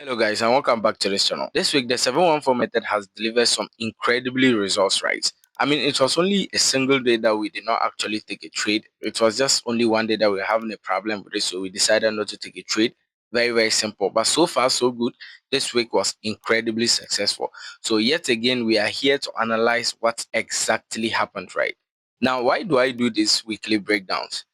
Hello guys and welcome back to this channel. This week the 714 method has delivered some incredibly results, right? I mean, it was only a single day that we did not actually take a trade. It was just only one day that we were having a problem with it, so we decided not to take a trade. Very simple, but so far so good. This week was incredibly successful. So yet again we are here to analyze what exactly happened, right? Now, why do I do these weekly breakdowns?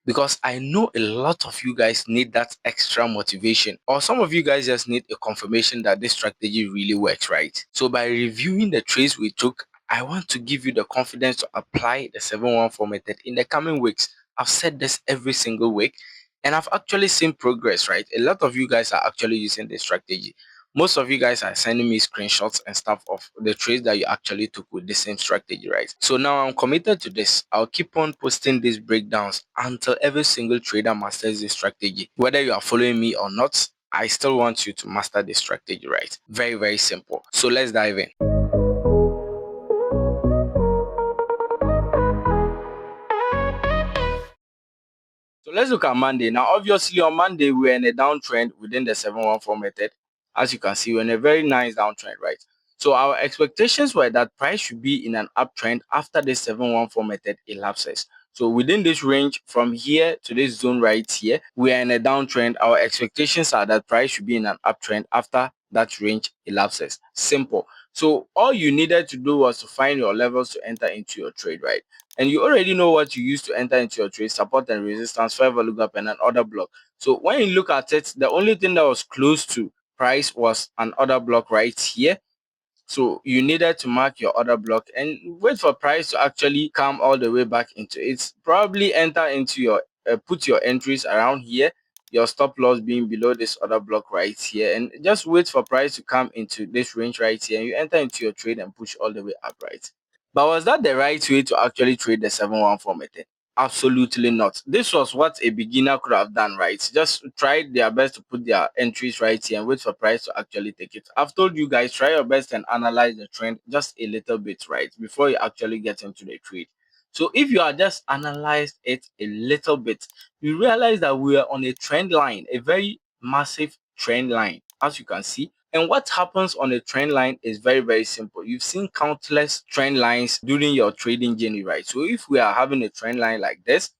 Because I know a lot of you guys need that extra motivation, or some of you guys just need a confirmation that this strategy really works, right? So by reviewing the trades we took, I want to give you the confidence to apply the 714 method in the coming weeks. I've said this every single week and I've actually seen progress, right? A lot of you guys are actually using this strategy. Most of you guys are sending me screenshots and stuff of the trades that you actually took with the same strategy, right? So now I'm committed to this. I'll keep on posting these breakdowns until every single trader masters this strategy. Whether you are following me or not, I still want you to master this strategy, right? Very simple. So let's dive in. So let's look at Monday. Now, obviously on Monday, we were in a downtrend within the 714 method. As you can see, we're in a very nice downtrend, right? So our expectations were that price should be in an uptrend after the 714 method elapses. So within this range from here to this zone right here, we are in a downtrend. Our expectations are that price should be in an uptrend after that range elapses. Simple. So all you needed to do was to find your levels to enter into your trade, right? And you already know what you use to enter into your trade: support and resistance, fair value gap, and an order block. So when you look at it, the only thing that was close to price was an order block right here. So you needed to mark your order block and wait for price to actually come all the way back into it. Probably enter into your put your entries around here, your stop loss being below this order block right here, and just wait for price to come into this range right here, and you enter into your trade and push all the way up, right? But was that the right way to actually trade the 714 method? Absolutely not. This was what a beginner could have done, right? Just try their best to put their entries right here and wait for price to actually take it. I've told you guys, try your best and analyze the trend just a little bit, right, before you actually get into the trade. So if you are just analyzed it a little bit, you realize that we are on a trend line, a very massive trend line, as you can see. And what happens on a trend line is very simple. You've seen countless trend lines during your trading journey, right? So if we are having a trend line like this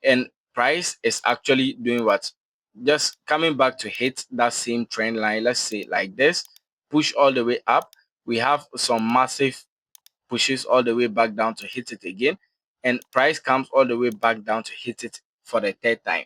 and price is actually doing what? Just coming back to hit that same trend line, let's say like this, push all the way up. We have some massive pushes all the way back down to hit it again, and price comes all the way back down to hit it for the third time.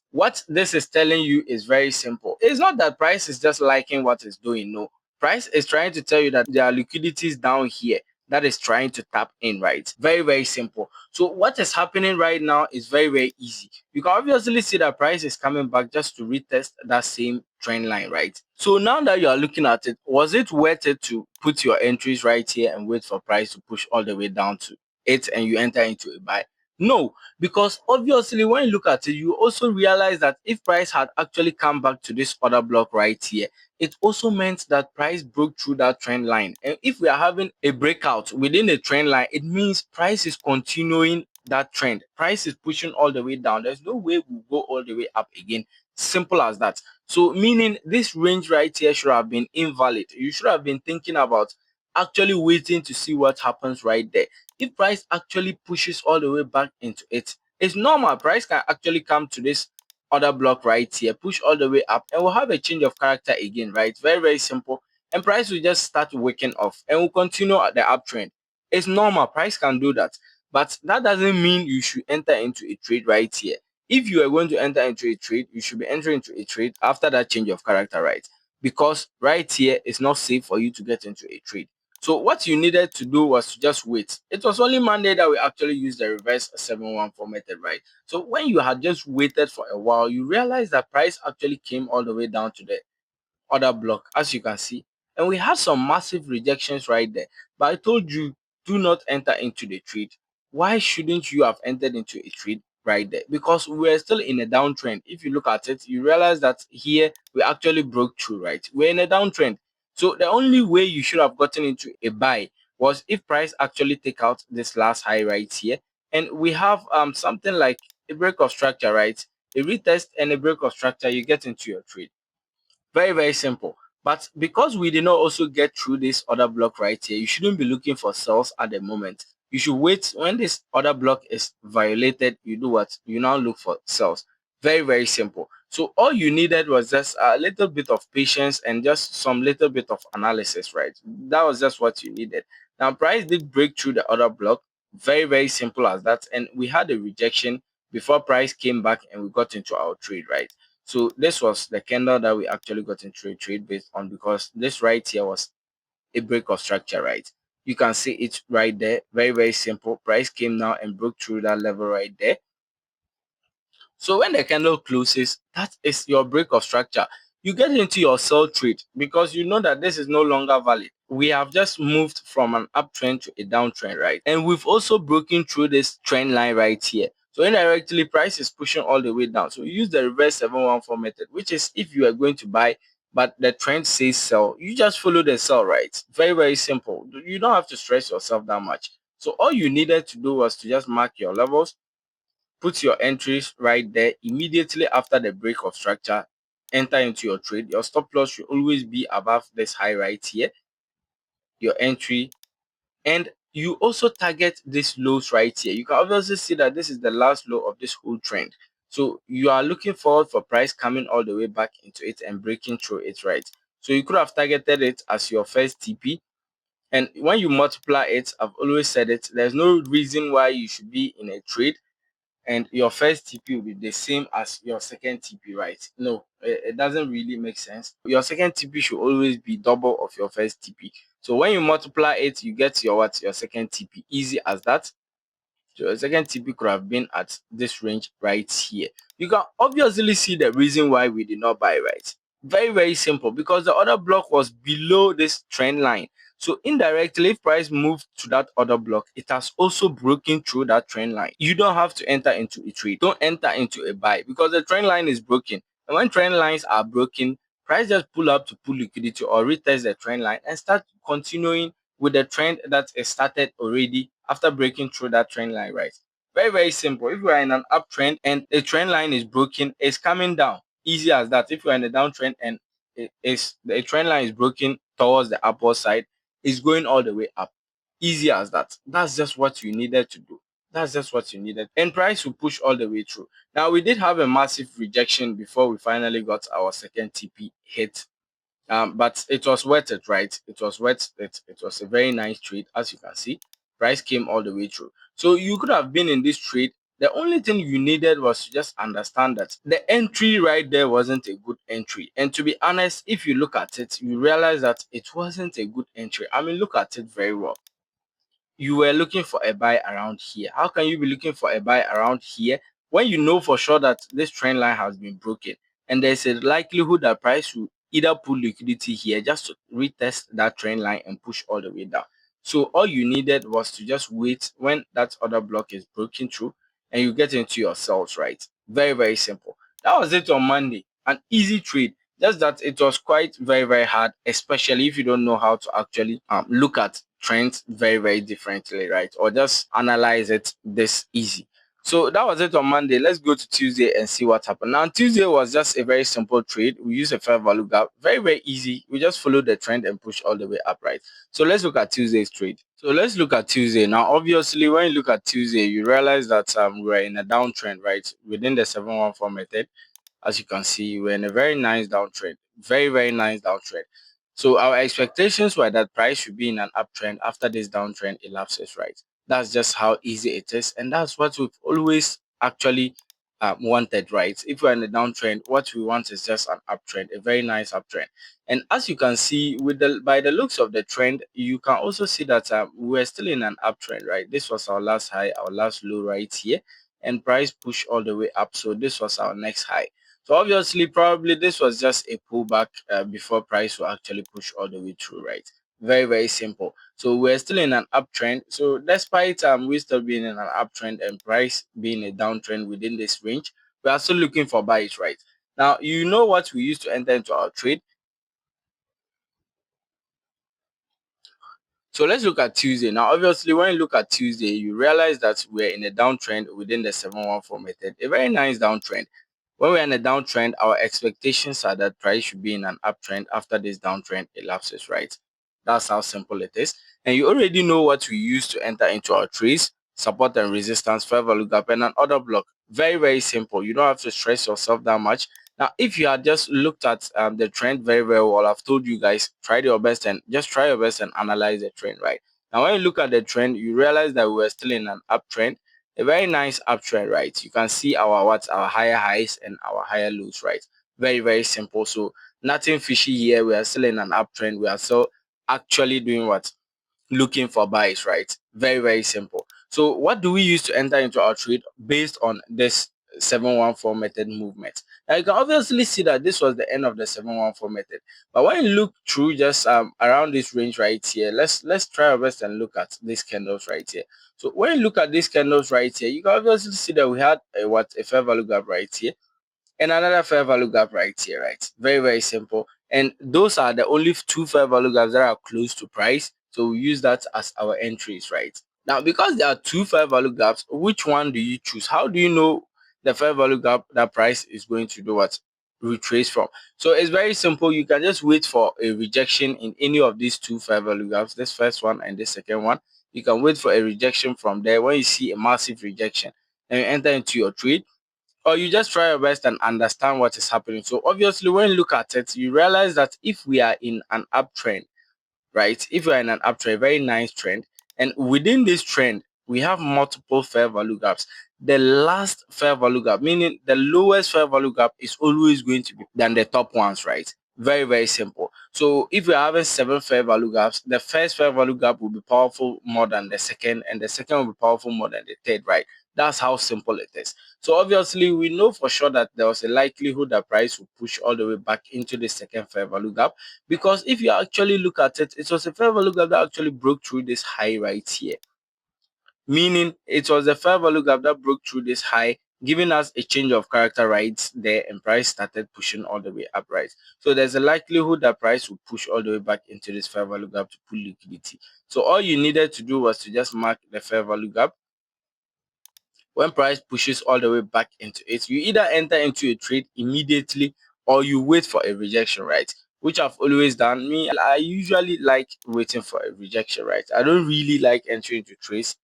What this is telling you is very simple. It's not that price is just liking what it's doing. No, price is trying to tell you that there are liquidities down here that is trying to tap in, right? Very simple. So what is happening right now is very easy. You can obviously see that price is coming back just to retest that same trend line, right? So now that you are looking at it, was it worth it to put your entries right here and wait for price to push all the way down to it and you enter into a buy? No, because obviously when you look at it, you also realize that if price had actually come back to this order block right here, it also meant that price broke through that trend line. And if we are having a breakout within the trend line, it means price is continuing that trend. Price is pushing all the way down. There's no way we'll go all the way up again. Simple as that. So meaning this range right here should have been invalid. You should have been thinking about actually waiting to see what happens right there. If price actually pushes all the way back into it, it's normal. Price can actually come to this other block right here, push all the way up, and we'll have a change of character again, right? Very simple. And price will just start waking off and will continue at the uptrend. It's normal. Price can do that. But that doesn't mean you should enter into a trade right here. If you are going to enter into a trade, you should be entering into a trade after that change of character, right? Because right here is not safe for you to get into a trade. So what you needed to do was to just wait. It was only Monday that we actually used the reverse 714 method, right? So when you had just waited for a while, you realize that price actually came all the way down to the other block, as you can see. And we had some massive rejections right there. But I told you, do not enter into the trade. Why shouldn't you have entered into a trade right there? Because we're still in a downtrend. If you look at it, you realize that here we actually broke through, right? We're in a downtrend. So the only way you should have gotten into a buy was if price actually take out this last high right here. And we have something like a break of structure, right? A retest and a break of structure, you get into your trade. Very simple. But because we did not also get through this other block right here, you shouldn't be looking for sells at the moment. You should wait when this other block is violated. You do what? You now look for sells. Very simple. So all you needed was just a little bit of patience and just some little bit of analysis, right? That was just what you needed. Now price did break through the other block. Very simple as that. And we had a rejection before price came back and we got into our trade, right? So this was the candle that we actually got into a trade based on, because this right here was a break of structure, right? You can see it right there. Very simple. Price came now and broke through that level right there. So when the candle closes, that is your break of structure. You get into your sell trade because you know that this is no longer valid. We have just moved from an uptrend to a downtrend, right? And we've also broken through this trend line right here. So indirectly, price is pushing all the way down. So you use the reverse 714 method, which is if you are going to buy, but the trend says sell, you just follow the sell, right? Very simple. You don't have to stress yourself that much. So all you needed to do was to just mark your levels, put your entries right there immediately after the break of structure, enter into your trade. Your stop loss should always be above this high right here, your entry, and you also target this lows right here. You can obviously see that this is the last low of this whole trend. So you are looking forward for price coming all the way back into it and breaking through it, right? So you could have targeted it as your first TP. And when you multiply it, I've always said it, there's no reason why you should be in a trade and your first TP will be the same as your second TP, right? No, it doesn't really make sense. Your second TP should always be double of your first TP. So when you multiply it, you get your what? Your second TP. Easy as that. So your second TP could have been at this range right here. You can obviously see the reason why we did not buy, right? Very simple, because the other block was below this trend line. So indirectly, if price moved to that other block, it has also broken through that trend line. You don't have to enter into a trade. Don't enter into a buy because the trend line is broken. And when trend lines are broken, price just pull up to pull liquidity or retest the trend line and start continuing with the trend that is started already after breaking through that trend line, right? Very simple. If you are in an uptrend and the trend line is broken, it's coming down. Easy as that. If you are in a downtrend and the trend line is broken towards the upward side, it's going all the way up. Easy as that. That's just what you needed to do. That's just what you needed. And price will push all the way through. Now, we did have a massive rejection before we finally got our second TP hit. But it was worth it, right? It was worth it. It was a very nice trade, as you can see. Price came all the way through. So you could have been in this trade. The only thing you needed was to just understand that the entry right there wasn't a good entry. And to be honest, if you look at it, you realize that it wasn't a good entry. I mean, look at it very well. You were looking for a buy around here. How can you be looking for a buy around here when you know for sure that this trend line has been broken and there's a likelihood that price will either pull liquidity here just to retest that trend line and push all the way down? So all you needed was to just wait when that other block is broken through and you get into your sells, right? Very simple. That was it on Monday. An easy trade. Just that it was quite very hard, especially if you don't know how to actually look at trends very differently, right? Or just analyze it this easy. So that was it on Monday. Let's go to Tuesday and see what happened. Now, Tuesday was just a very simple trade. We use a fair value gap. Very easy. We just follow the trend and push all the way up, right? So let's look at Tuesday's trade. So let's look at Tuesday. Now, obviously, when you look at Tuesday, you realize that we're in a downtrend, right? Within the 714 method. As you can see, we're in a very nice downtrend. Very nice downtrend. So our expectations were that price should be in an uptrend after this downtrend elapses, right? That's just how easy it is. And that's what we've always actually wanted, right? If we're in a downtrend, what we want is just an uptrend, a very nice uptrend. And as you can see, with the by the looks of the trend, you can also see that we're still in an uptrend, right? This was our last high, our last low right here, and price pushed all the way up. So this was our next high. So obviously, probably this was just a pullback before price will actually push all the way through, right? Very simple. So we're still in an uptrend. So despite we still being in an uptrend and price being a downtrend within this range, we are still looking for buys, right? Now, you know what we used to enter into our trade. So let's look at Tuesday. Now, obviously, when you look at Tuesday, you realize that we're in a downtrend within the 714 method, a very nice downtrend. When we're in a downtrend, our expectations are that price should be in an uptrend after this downtrend elapses, right? That's how simple it is. And you already know what we use to enter into our trades: support and resistance, fair value gap, and an order block. Very, very simple. You don't have to stress yourself that much. Now, if you had just looked at the trend very, very well, I've told you guys, try your best and just try your best and analyze the trend, right? Now, when you look at the trend, you realize that we were still in an uptrend, a very nice uptrend, right? You can see our higher highs and our higher lows, right? Very, very simple. So nothing fishy here. We are still in an uptrend. We are still actually doing what? Looking for buys, right? Very, very simple. So what do we use to enter into our trade based on this 714 method movement? Now you can obviously see that this was the end of the 714 method. But when you look through just around this range right here, let's try our best and look at these candles right here. So when you look at these candles right here, you can obviously see that we had a fair value gap right here and another fair value gap right here, right? Very, very simple. And those are the only two fair value gaps that are close to price. So we use that as our entries, right? Now, because there are two fair value gaps, which one do you choose? How do you know the fair value gap that price is going to do what? Retrace from? So it's very simple. You can just wait for a rejection in any of these two fair value gaps, this first one and this second one. You can wait for a rejection from there. When you see a massive rejection, then you enter into your trade, or you just try your best and understand what is happening. So obviously, when you look at it, you realize that if we are in an uptrend, right? If we are in an uptrend, very nice trend, and within this trend, we have multiple fair value gaps. The last fair value gap, meaning the lowest fair value gap, is always going to be than the top ones, right? Very, very simple. So if we are having 7 fair value gaps, the first fair value gap will be powerful more than the second, and the second will be powerful more than the third, right? That's how simple it is. So obviously, we know for sure that there was a likelihood that price will push all the way back into the second fair value gap, because if you actually look at it, it was a fair value gap that actually broke through this high right here, meaning it was a fair value gap that broke through this high, giving us a change of character right there, and price started pushing all the way up, right? So there's a likelihood that price will push all the way back into this fair value gap to pull liquidity. So all you needed to do was to just mark the fair value gap. When price pushes all the way back into it, you either enter into a trade immediately or you wait for a rejection, right? Which I've always done. Me, I usually like waiting for a rejection, right? I don't really like entering into trades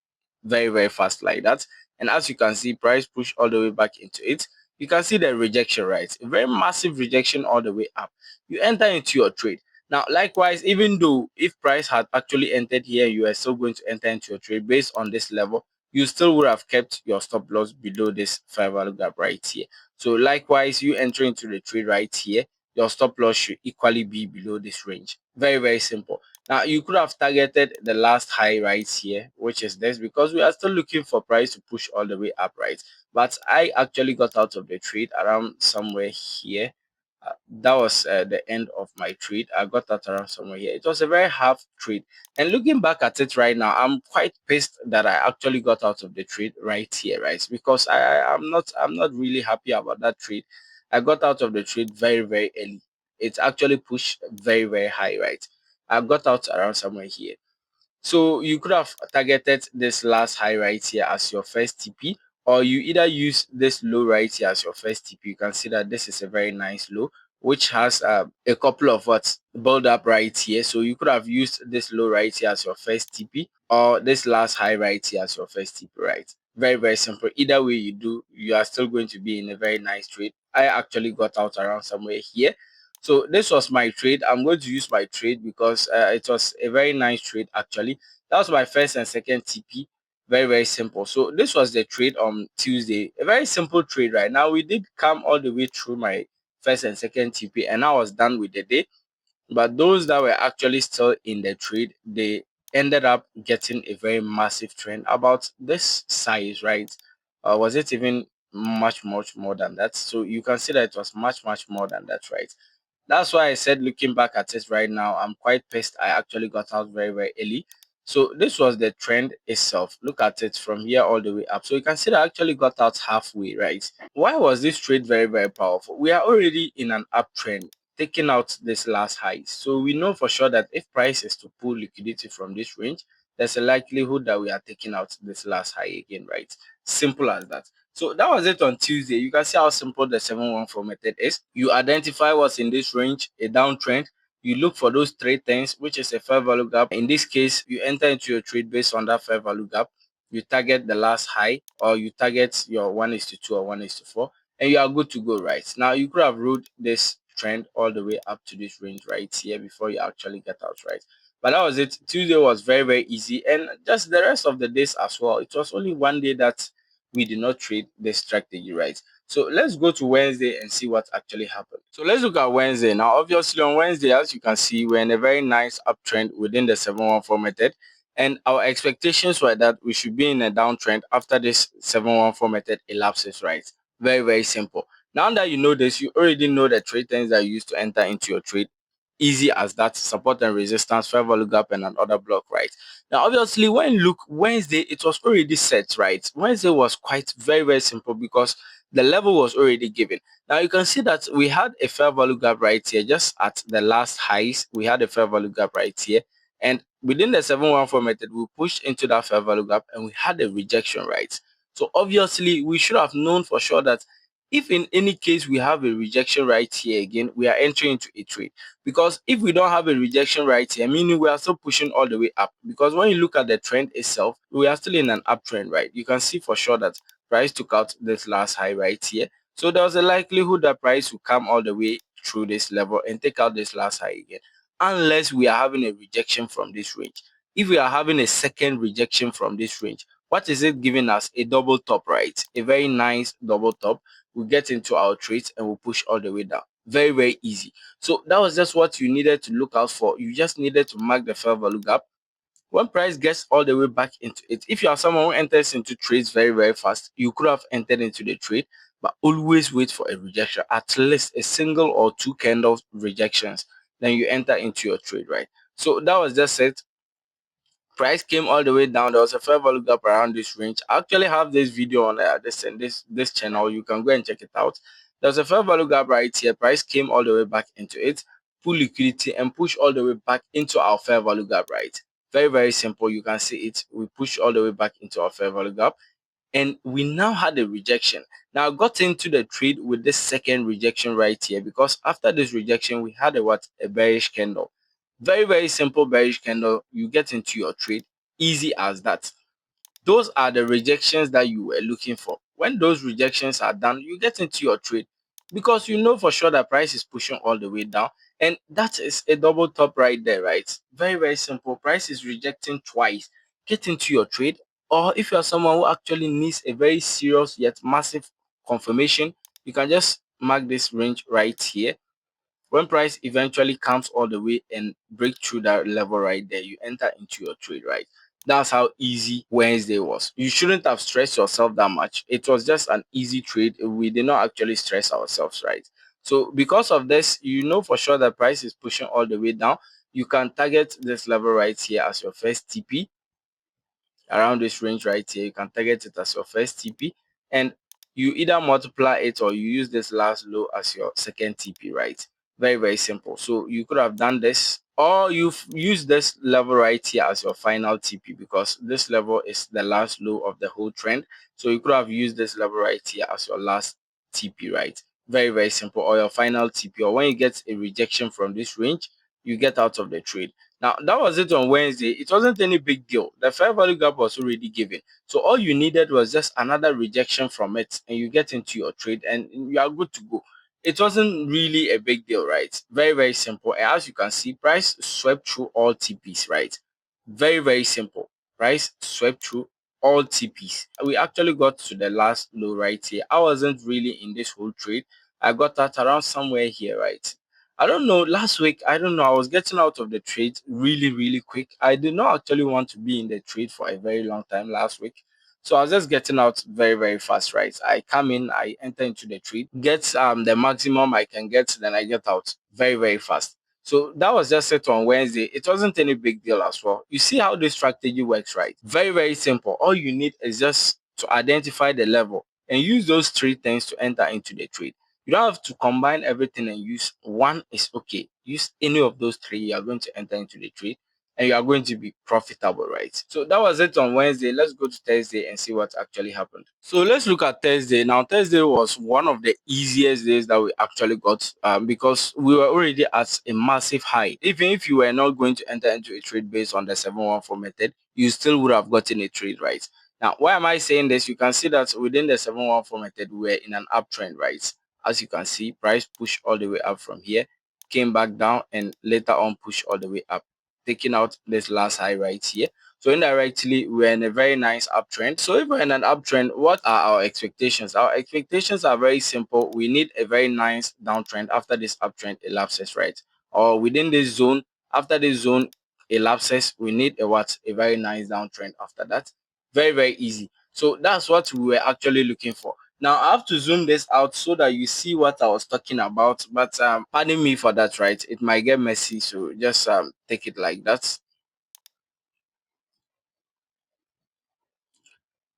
very, very fast like that. And as you can see, price push all the way back into it. You can see the rejection, right? A very massive rejection all the way up. You enter into your trade. Now, likewise, even though if price had actually entered here, you are still going to enter into your trade based on this level, you still would have kept your stop loss below this fair value gap right here. So likewise, you enter into the trade right here, your stop loss should equally be below this range. Very, very simple. Now, you could have targeted the last high right here, which is this, because we are still looking for price to push all the way up, right? But I actually got out of the trade around somewhere here. That was the end of my trade. I got that around somewhere here. It was a very half trade. And looking back at it right now, I'm quite pissed that I actually got out of the trade right here, right? Because I'm not really happy about that trade. I got out of the trade very, very early. It's actually pushed very, very high, right? I got out around somewhere here. So you could have targeted this last high right here as your first TP, or you either use this low right here as your first TP. You can see that this is a very nice low, which has a couple of what build up right here. So you could have used this low right here as your first TP, or this last high right here as your first TP, right? Very, very simple. Either way you do, you are still going to be in a very nice trade. I actually got out around somewhere here. So this was my trade. I'm going to use my trade because it was a very nice trade actually. That was my first and second TP. Very, very simple. So this was the trade on Tuesday. A very simple trade right now. We did come all the way through my first and second TP and I was done with the day. But those that were actually still in the trade, they ended up getting a very massive trend about this size, right? Was it even much more than that? So you can see that it was much more than that, right? That's why I said, looking back at it right now, I'm quite pissed. I actually got out very, very early. So this was the trend itself. Look at it from here all the way up. So you can see that I actually got out halfway, right? Why was this trade very, very powerful? We are already in an uptrend, taking out this last high. So we know for sure that if price is to pull liquidity from this range, there's a likelihood that we are taking out this last high again, right? Simple as that. So that was it on Tuesday. You can see how simple the 714 method is. You identify what's in this range, a downtrend. You look for those three things, which is a fair value gap. In this case, you enter into your trade based on that fair value gap. You target the last high, or you target your 1:2 or 1:4, and you are good to go, right? Now, you could have ruled this trend all the way up to this range right here before you actually get out, right? But that was it. Tuesday was very, very easy, and just the rest of the days as well. It was only one day that we did not trade this strategy, right? So let's go to Wednesday and see what actually happened. So let's look at Wednesday. Now, obviously on Wednesday, as you can see, we're in a very nice uptrend within the 714 method. And our expectations were that we should be in a downtrend after this 714 method elapses, right? Very, very simple. Now that you know this, you already know the trade terms that you used to enter into your trade. Easy as that: support and resistance, fair value gap, and another block, right? Now, obviously, when you look Wednesday, it was already set, right? Wednesday was quite very, very simple because the level was already given. Now, you can see that we had a fair value gap right here, just at the last highs. We had a fair value gap right here. And within the 714 method, we pushed into that fair value gap and we had a rejection, right? So, obviously, we should have known for sure that if in any case we have a rejection right here again, we are entering into a trade. Because if we don't have a rejection right here, meaning we are still pushing all the way up. Because when you look at the trend itself, we are still in an uptrend, right? You can see for sure that price took out this last high right here. So there was a likelihood that price will come all the way through this level and take out this last high again, unless we are having a rejection from this range. If we are having a second rejection from this range, what is it giving us? A double top, right? A very nice double top. We'll get into our trades and we'll push all the way down. Very, very easy. So that was just what you needed to look out for. You just needed to mark the fair value gap. When price gets all the way back into it, if you are someone who enters into trades very, very fast, you could have entered into the trade, but always wait for a rejection, at least a single or two candle rejections. Then you enter into your trade, right? So that was just it. Price came all the way down. There was a fair value gap around this range. I actually have this video on this channel. You can go and check it out. There's a fair value gap right here. Price came all the way back into it, pull liquidity and push all the way back into our fair value gap, right? Very, very simple. You can see it. We push all the way back into our fair value gap, and we now had a rejection. Now I got into the trade with this second rejection right here, because after this rejection we had a bearish candle. Very, very simple bearish candle. You get into your trade, easy as that. Those are the rejections that you were looking for. When those rejections are done, you get into your trade, because you know for sure that price is pushing all the way down, and that is a double top right there, right? Very, very simple. Price is rejecting twice. Get into your trade. Or if you are someone who actually needs a very serious yet massive confirmation, you can just mark this range right here. When price eventually comes all the way and break through that level right there, you enter into your trade, right? That's how easy Wednesday was. You shouldn't have stressed yourself that much. It was just an easy trade. We did not actually stress ourselves, right? So because of this, you know for sure that price is pushing all the way down. You can target this level right here as your first TP. Around this range right here, you can target it as your first TP, and you either multiply it or you use this last low as your second TP, right? Very, very simple. So you could have done this, or you've used this level right here as your final TP, because this level is the last low of the whole trend. So you could have used this level right here as your last TP, right? Very, very simple. Or your final TP, or when you get a rejection from this range, you get out of the trade. Now, that was it on Wednesday. It wasn't any big deal. The fair value gap was already given. So all you needed was just another rejection from it, and you get into your trade and you are good to go. It wasn't really a big deal, right? Very, very simple. And as you can see, price swept through all TPs, right? Very, very simple. Price swept through all TPs. We actually got to the last low right here. I wasn't really in this whole trade. I got that around somewhere here, right? I don't know. Last week, I don't know. I was getting out of the trade really, really quick. I did not actually want to be in the trade for a very long time last week. So I was just getting out very, very fast, right? I come in, I enter into the trade, get the maximum I can get, then I get out very, very fast. So that was just it on Wednesday. It wasn't any big deal as well. You see how this strategy works, right? Very, very simple. All you need is just to identify the level and use those three things to enter into the trade. You don't have to combine everything and use one is okay. Use any of those three. You are going to enter into the trade and you are going to be profitable, right? So that was it on Wednesday. Let's go to Thursday and see what actually happened. So let's look at Thursday. Now, Thursday was one of the easiest days that we actually got, because we were already at a massive high. Even if you were not going to enter into a trade based on the 714 method, you still would have gotten a trade, right? Now, why am I saying this? You can see that within the 714 method, we were in an uptrend, right? As you can see, price pushed all the way up from here, came back down, and later on pushed all the way up, taking out this last high right here. So indirectly, we're in a very nice uptrend. So if we're in an uptrend, what are our expectations? Our expectations are very simple. We need a very nice downtrend after this uptrend elapses, right? Or within this zone, after this zone elapses, we need a what? A very nice downtrend after that. Very, very easy. So that's what we were actually looking for. Now I have to zoom this out so that you see what I was talking about. But pardon me for that, right? It might get messy, so just take it like that.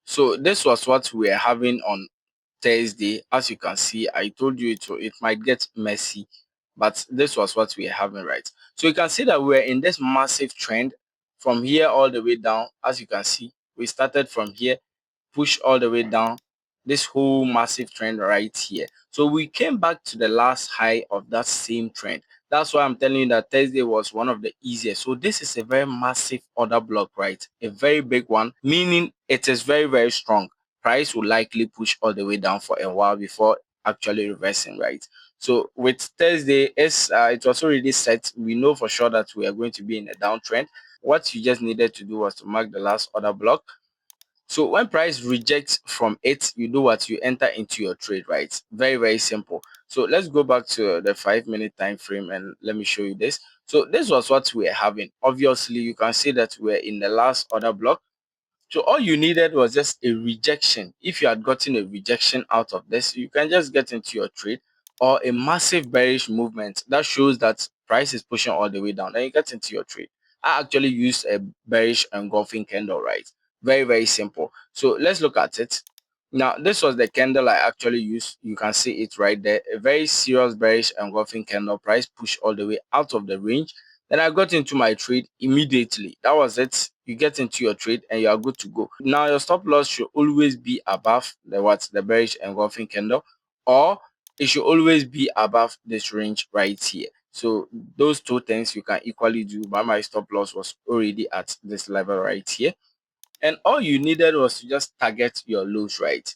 So this was what we were having on Thursday. As you can see, I told you it might get messy, but this was what we are having, right? So you can see that we're in this massive trend from here all the way down. As you can see, we started from here, push all the way down, this whole massive trend right here. So we came back to the last high of that same trend. That's why I'm telling you that Thursday was one of the easiest. So this is a very massive order block, right? A very big one, meaning it is very, very strong. Price will likely push all the way down for a while before actually reversing, right? So with Thursday, it was already set. We know for sure that we are going to be in a downtrend. What you just needed to do was to mark the last order block. So when price rejects from it, you do what? You enter into your trade, right? Very, very simple. So let's go back to the 5 minute time frame and let me show you this. So this was what we are having. Obviously, you can see that we're in the last order block. So all you needed was just a rejection. If you had gotten a rejection out of this, you can just get into your trade, or a massive bearish movement that shows that price is pushing all the way down. Then you get into your trade. I actually used a bearish engulfing candle, right? Very, very simple. So let's look at it. Now, this was the candle I actually used. You can see it right there. A very serious bearish engulfing candle. Price push all the way out of the range. Then I got into my trade immediately. That was it. You get into your trade and you are good to go. Now your stop loss should always be above the bearish engulfing candle, or it should always be above this range right here. So those two things you can equally do, but my stop loss was already at this level right here. And all you needed was to just target your lows, right?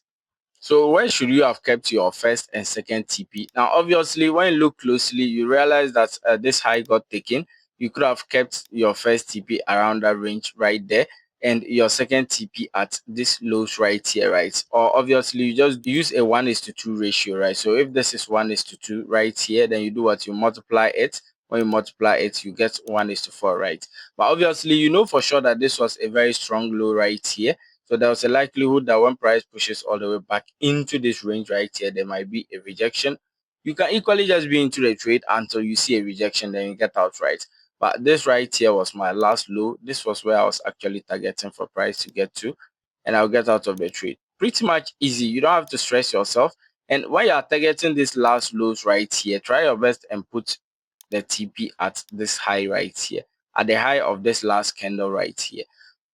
So where should you have kept your first and second TP? Now, obviously, when you look closely, you realize that this high got taken. You could have kept your first TP around that range right there, and your second TP at this lows right here, right? Or obviously, you just use a 1:2 ratio, right? So if this is 1:2 right here, then you do what? You multiply it. When you multiply it, you get 1:4, right? But obviously, you know for sure that this was a very strong low right here. So there was a likelihood that when price pushes all the way back into this range right here, there might be a rejection. You can equally just be into the trade until you see a rejection, then you get out, right? But this right here was my last low. This was where I was actually targeting for price to get to, and I'll get out of the trade. Pretty much easy. You don't have to stress yourself. And when you are targeting these last lows right here, try your best and put the TP at this high right here, at the high of this last candle right here.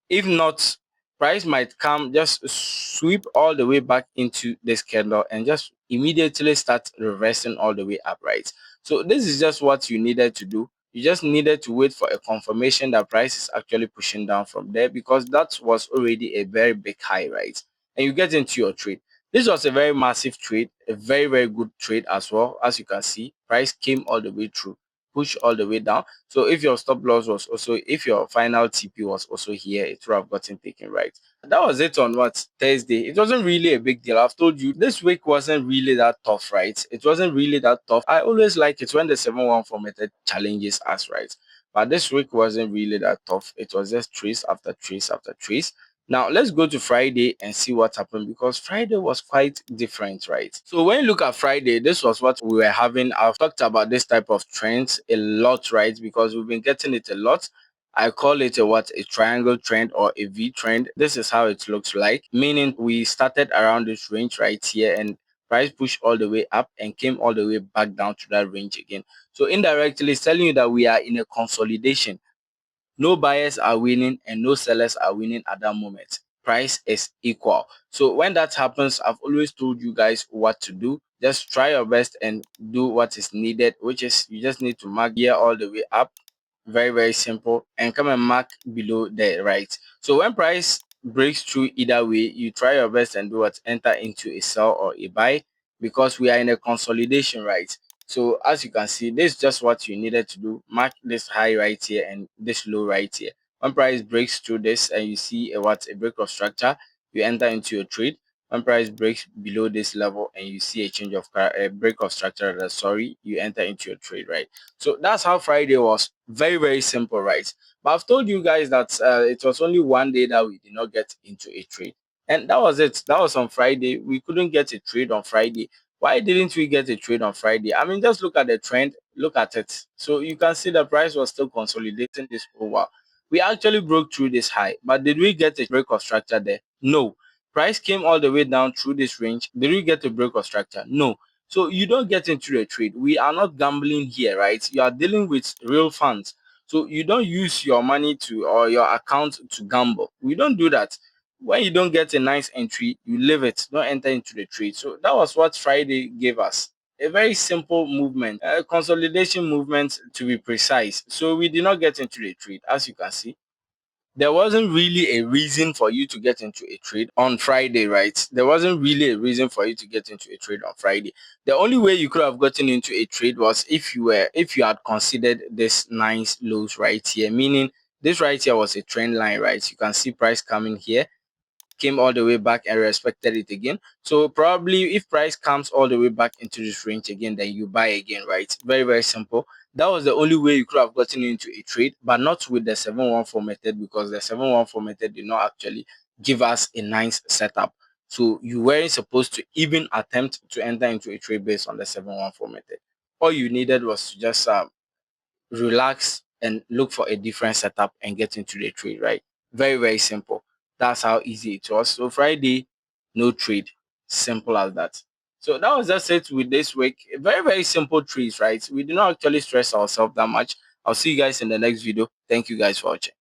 If not, price might come, just sweep all the way back into this candle and just immediately start reversing all the way up, right? So this is just what you needed to do. You just needed to wait for a confirmation that price is actually pushing down from there, because that was already a very big high, right? And you get into your trade. This was a very massive trade, a very, very good trade as well. As you can see, price came all the way through, push all the way down. So if your stop loss was also, if your final TP was also here, it would have gotten taken, right? That was it on what? Thursday. It wasn't really a big deal. I've told you this week wasn't really that tough, right? It wasn't really that tough. I always like it when the 714 method challenges us, right? But this week wasn't really that tough. It was just trace after trace after trace. Now let's go to Friday and see what happened, because Friday was quite different, right? So when you look at Friday, this was what we were having. I've talked about this type of trends a lot, right? Because we've been getting it a lot. I call it a what? A triangle trend or a V trend. This is how it looks like, meaning we started around this range right here, and price pushed all the way up and came all the way back down to that range again. So indirectly it's telling you that we are in a consolidation. no buyers are winning and no sellers are winning at that moment. Price is equal. So when that happens, I've always told you guys what to do. Just try your best and do what is needed, which is you just need to mark here all the way up. Very simple, and come and mark below there, right? So when price breaks through either way, you try your best and do what, enter into a sell or a buy, because we are in a consolidation, right? So as you can see, this is just what you needed to do. Mark this high right here and this low right here. When price breaks through this and you see a break of structure, you enter into a trade. When price breaks below this level and you see a change of a break of structure, sorry, you enter into a trade, right? So that's how Friday was. Very simple, right? But I've told you guys that it was only one day that we did not get into a trade, and that was it. That was on Friday. We couldn't get a trade on Friday. Why didn't we get a trade on Friday? I mean, just look at the trend, look at it. So you can see the price was still consolidating this whole while. We actually broke through this high, but did we get a break of structure there? No. Price came all the way down through this range. Did we get a break of structure? No. So you don't get into a trade. We are not gambling here, right? You are dealing with real funds. So you don't use your money to, or your account to gamble. We don't do that. When you don't get a nice entry, you leave it. Don't enter into the trade. So that was what Friday gave us. A very simple movement, a consolidation movement to be precise. So we did not get into the trade, as you can see. There wasn't really a reason for you to get into a trade on Friday, right? There wasn't really a reason for you to get into a trade on Friday. The only way you could have gotten into a trade was if you had considered this nice lows right here, meaning this right here was a trend line, right? You can see price coming here, came all the way back and respected it again. So probably if price comes all the way back into this range again, then you buy again, right? Very simple. That was the only way you could have gotten into a trade, but not with the 714 method, because the 714 method did not actually give us a nice setup. So you weren't supposed to even attempt to enter into a trade based on the 714 method. All you needed was to just relax and look for a different setup and get into the trade, right? Very simple. That's how easy it was. So Friday, no trade. Simple as that. So that was just it with this week. Very simple trades, right? We did not actually stress ourselves that much. I'll see you guys in the next video. Thank you guys for watching.